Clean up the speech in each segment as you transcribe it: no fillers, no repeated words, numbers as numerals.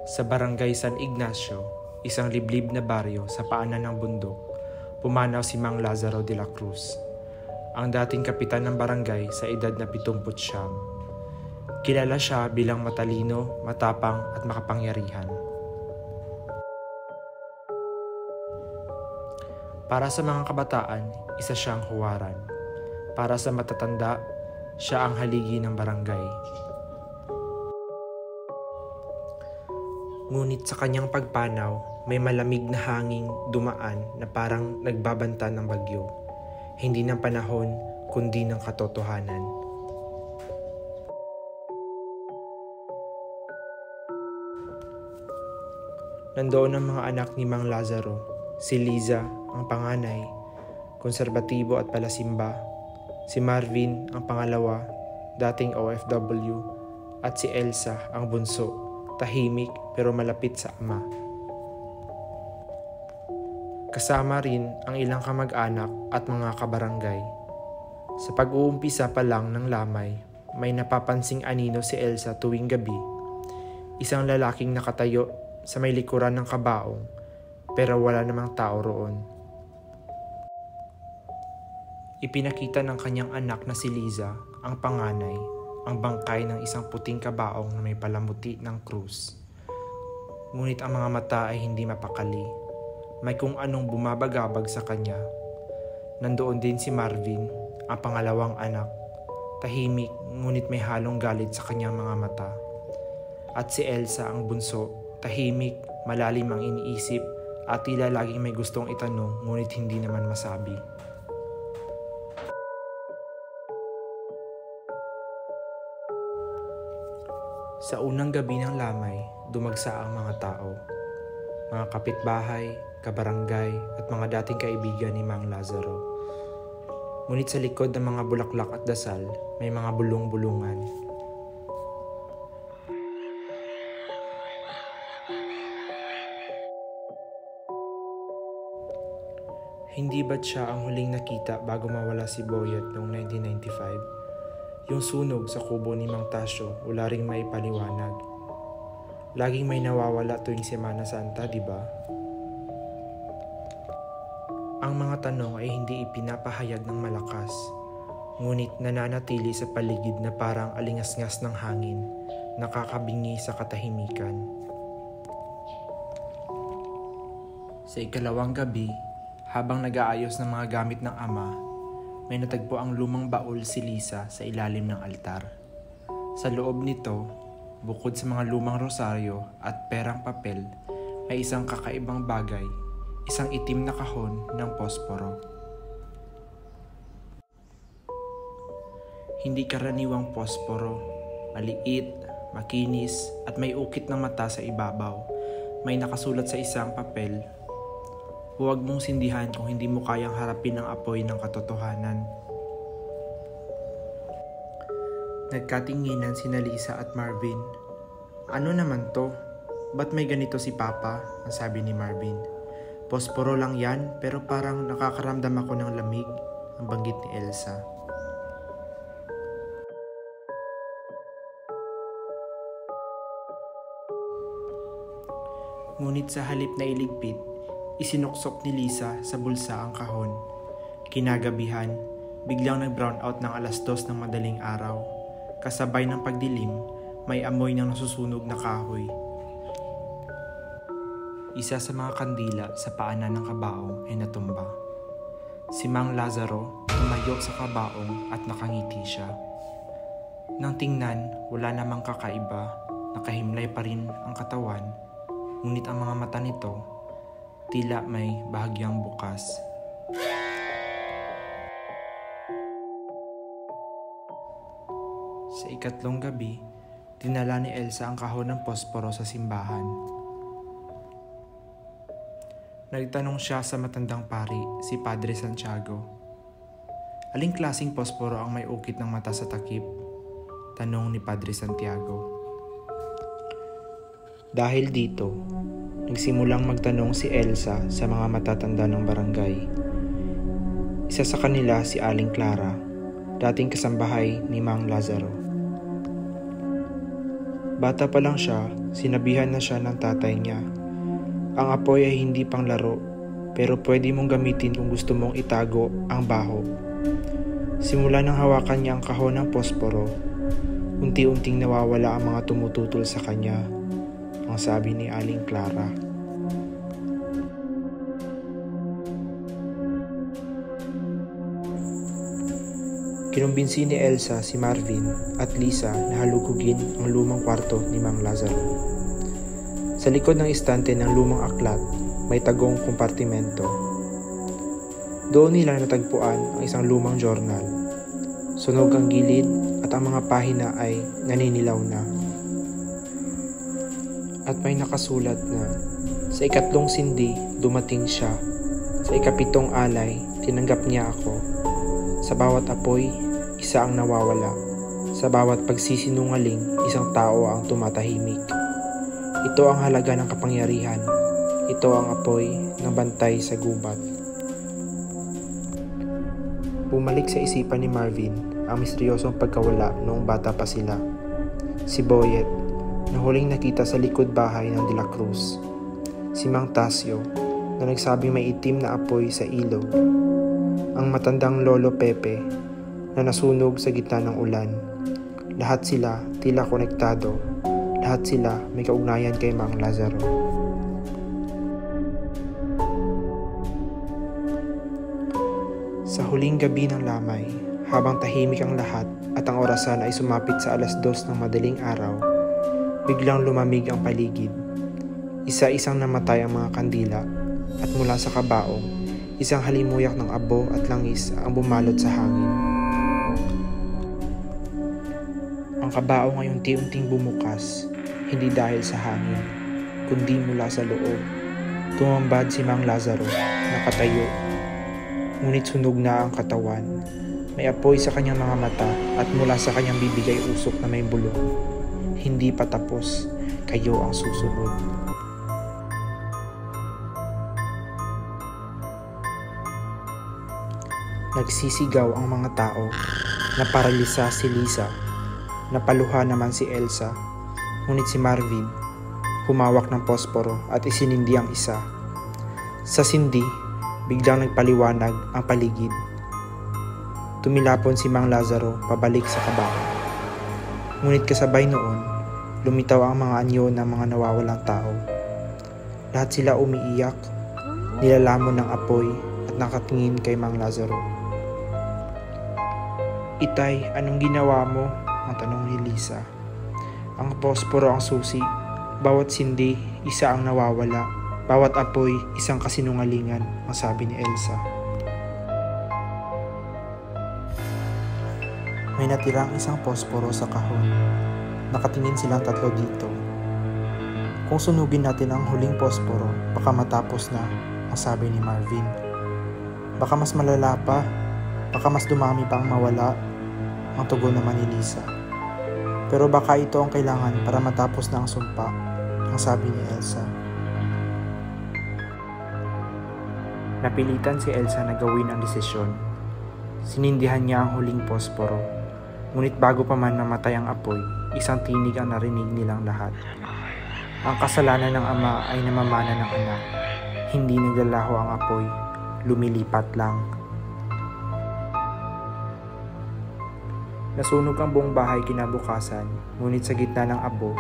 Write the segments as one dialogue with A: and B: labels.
A: Sa Barangay San Ignacio, isang liblib na baryo sa paanan ng bundok, pumanaw si Mang Lazaro de la Cruz, ang dating kapitan ng barangay sa edad na 79. Kilala siya bilang matalino, matapang at makapangyarihan. Para sa mga kabataan, isa siyang huwaran. Para sa matatanda, siya ang haligi ng barangay. Ngunit sa kanyang pagpanaw, may malamig na hanging dumaan na parang nagbabanta ng bagyo. Hindi ng panahon, kundi ng katotohanan. Nandoon ang mga anak ni Mang Lazaro, si Liza, ang panganay, konserbatibo at palasimba, si Marvin, ang pangalawa, dating OFW, at si Elsa, ang bunso, tahimik pero malapit sa ama. Kasama rin ang ilang kamag-anak at mga kabarangay. Sa pag-uumpisa pa lang ng lamay, may napapansing anino si Elsa tuwing gabi. Isang lalaking nakatayo sa may likuran ng kabaong, pero wala namang tao roon. Ipinakita ng kanyang anak na si Liza, ang panganay, ang bangkay ng isang puting kabaong na may palamuti ng krus. Ngunit ang mga mata ay hindi mapakali. May kung anong bumabagabag sa kanya. Nandoon din si Marvin, ang pangalawang anak, tahimik ngunit may halong galit sa kanyang mga mata. At si Elsa, ang bunso, tahimik, malalim ang iniisip at tila laging may gustong itanong ngunit hindi naman masabi. Sa unang gabi ng lamay, dumagsa ang mga tao. Mga kapitbahay, kabarangay at mga dating kaibigan ni Mang Lazaro. Ngunit sa likod ng mga bulaklak at dasal, may mga bulong-bulungan. Hindi ba't siya ang huling nakita bago mawala si Boyet noong 1995? Yung sunog sa kubo ni Mang Tasyo, wala ring may paliwanag. Laging may nawawala tuwing Semana Santa, di ba? Ang mga tanong ay hindi ipinapahayag ng malakas, ngunit nananatili sa paligid na parang alingas-ngas ng hangin, nakakabingi sa katahimikan. Sa ikalawang gabi, habang nag-aayos ng mga gamit ng ama, may natagpo ang lumang baul si Lisa sa ilalim ng altar. Sa loob nito, bukod sa mga lumang rosaryo at perang papel, may isang kakaibang bagay, isang itim na kahon ng posporo. Hindi karaniwang posporo, maliit, makinis at may ukit ng mata sa ibabaw. May nakasulat sa isang papel, "Huwag mong sindihan kung hindi mo kayang harapin ang apoy ng katotohanan." Nagkatinginan sina Lisa at Marvin. "Ano naman to? Ba't may ganito si Papa?" ang sabi ni Marvin. "Posporo lang yan, pero parang nakakaramdam ako ng lamig," ang banggit ni Elsa. Ngunit sa halip na iligpit, isinuksok ni Lisa sa bulsa ang kahon. Kinagabihan, biglang nag-brown out ng 2:00 ng madaling araw. Kasabay ng pagdilim, may amoy ng nasusunog na kahoy. Isa sa mga kandila sa paanan ng kabaong ay natumba. Si Mang Lazaro tumayo sa kabaong at nakangiti siya. Nang tingnan, wala namang kakaiba, nakahimlay pa rin ang katawan, ngunit ang mga mata nito tila may bahagyang bukas. Sa ikatlong gabi, dinala ni Elsa ang kahon ng posporo sa simbahan. Nagtanong siya sa matandang pari, si Padre Santiago. "Aling klaseng posporo ang may ukit ng mata sa takip?" tanong ni Padre Santiago. Dahil dito, nagsimulang magtanong si Elsa sa mga matatanda ng barangay. Isa sa kanila si Aling Clara, dating kasambahay ni Mang Lazaro. Bata pa lang siya, sinabihan na siya ng tatay niya. Ang apoy ay hindi pang laro, pero pwede mong gamitin kung gusto mong itago ang baho. Simula nang hawakan niya ang kahon ng posporo, unti-unting nawawala ang mga tumututol sa kanya, ang sabi ni Aling Clara. Kinumbinsi ni Elsa si Marvin at Lisa na halugugin ang lumang kwarto ni Mang Lazaro. Sa likod ng istante ng lumang aklat, may tagong kompartimento. Doon nila natagpuan ang isang lumang journal. Sunog ang gilid at ang mga pahina ay naninilaw na. At may nakasulat na, sa ikatlong sindi, dumating siya. Sa ikapitong alay, tinanggap niya ako. Sa bawat apoy, isa ang nawawala. Sa bawat pagsisinungaling, isang tao ang tumatahimik. Ito ang halaga ng kapangyarihan. Ito ang apoy ng bantay sa gubat. Bumalik sa isipan ni Marvin ang misteryosong pagkawala noong bata pa sila. Si Boyet, na huling nakita sa likod bahay ng De La Cruz. Si Mang Tasio, na nagsabing may itim na apoy sa ilog. Ang matandang Lolo Pepe, na nasunog sa gitna ng ulan. Lahat sila tila konektado. Lahat sila may kaugnayan kay Mang Lazaro. Sa huling gabi ng lamay, habang tahimik ang lahat at ang orasan ay sumapit sa 2:00 ng madaling araw, biglang lumamig ang paligid. Isa-isang namatay ang mga kandila at mula sa kabaong, isang halimuyak ng abo at langis ang bumalot sa hangin. Ang kabaong ay unti-unting bumukas, hindi dahil sa hangin, kundi mula sa loob. Tumambad si Mang Lazaro, nakatayo. Ngunit sunog na ang katawan. May apoy sa kanyang mga mata at mula sa kanyang bibig ay usok na may bulong. Hindi pa tapos, kayo ang susunod. Nagsisigaw ang mga tao. Naparalisa si Lisa. Napaluha naman si Elsa. Ngunit si Marvin, humawak ng posporo at isinindi ang isa. Sa sindi, biglang nagpaliwanag ang paligid. Tumilapon si Mang Lazaro pabalik sa kabaong. Ngunit kasabay noon, lumitaw ang mga anyo ng mga nawawalang tao. Lahat sila umiiyak, nilalamon ng apoy at nakatingin kay Mang Lazaro. "Itay, anong ginawa mo?" ang tanong ni Lisa. "Ang posporo ang susi. Bawat sindi, isa ang nawawala. Bawat apoy, isang kasinungalingan," ang sabi ni Elsa. May natirang isang posporo sa kahon. Nakatingin silang tatlo dito. "Kung sunugin natin ang huling posporo, baka matapos na," ang sabi ni Marvin. "Baka mas malala pa. Baka mas dumami pa ang mawala," ang tugon naman ni Lisa. "Pero baka ito ang kailangan para matapos na ang sumpa," ang sabi ni Elsa. Napilitan si Elsa na gawin ang desisyon. Sinindihan niya ang huling posporo. Ngunit bago pa man mamatay ang apoy, isang tinig ang narinig nilang lahat. Ang kasalanan ng ama ay namamana ng anak. Hindi naglalaho ang apoy, lumilipat lang. Nasunog ang buong bahay kinabukasan, ngunit sa gitna ng abo,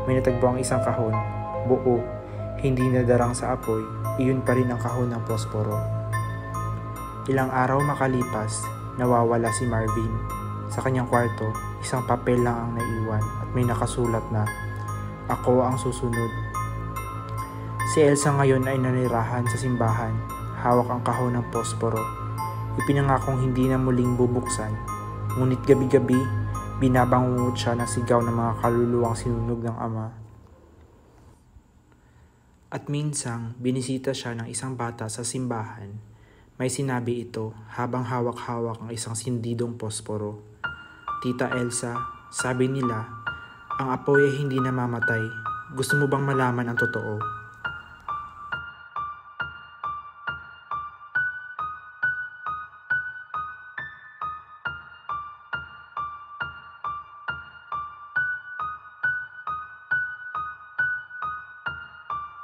A: may natagpo ang isang kahon, buo, hindi nadarang sa apoy, iyon pa rin ang kahon ng posporo. Ilang araw makalipas, nawawala si Marvin. Sa kanyang kwarto, isang papel lang ang naiwan at may nakasulat na, "Ako ang susunod." Si Elsa ngayon ay nanirahan sa simbahan, hawak ang kahon ng posporo. Ipinangakong hindi na muling bubuksan. Ngunit gabi-gabi, binabangungot siya ng sigaw ng mga kaluluwang sinunog ng ama. At minsang, binisita siya ng isang bata sa simbahan. May sinabi ito habang hawak-hawak ang isang sindidong posporo. "Tita Elsa, sabi nila, ang apoy ay hindi namamatay. Gusto mo bang malaman ang totoo?"